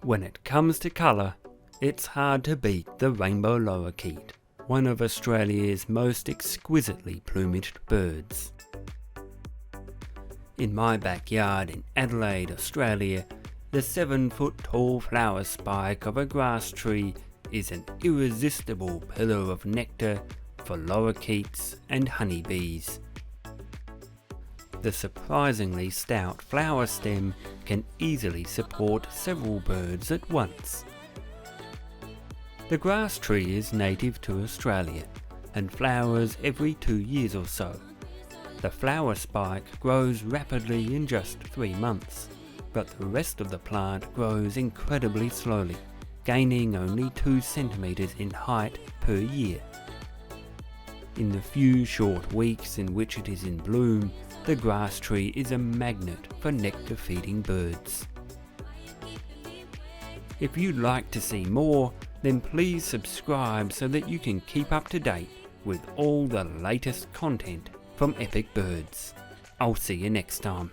When it comes to colour, it's hard to beat the rainbow lorikeet, one of Australia's most exquisitely plumaged birds. In my backyard in Adelaide, Australia, the 7-foot tall flower spike of a grass tree is an irresistible pillar of nectar for lorikeets and honeybees. The surprisingly stout flower stem can easily support several birds at once. The grass tree is native to Australia and flowers every 2 years or so. The flower spike grows rapidly in just 3 months, but the rest of the plant grows incredibly slowly, gaining only 2 centimeters in height per year. In the few short weeks in which it is in bloom, the grass tree is a magnet for nectar-feeding birds. If you'd like to see more, then please subscribe so that you can keep up to date with all the latest content from Epic Birds. I'll see you next time.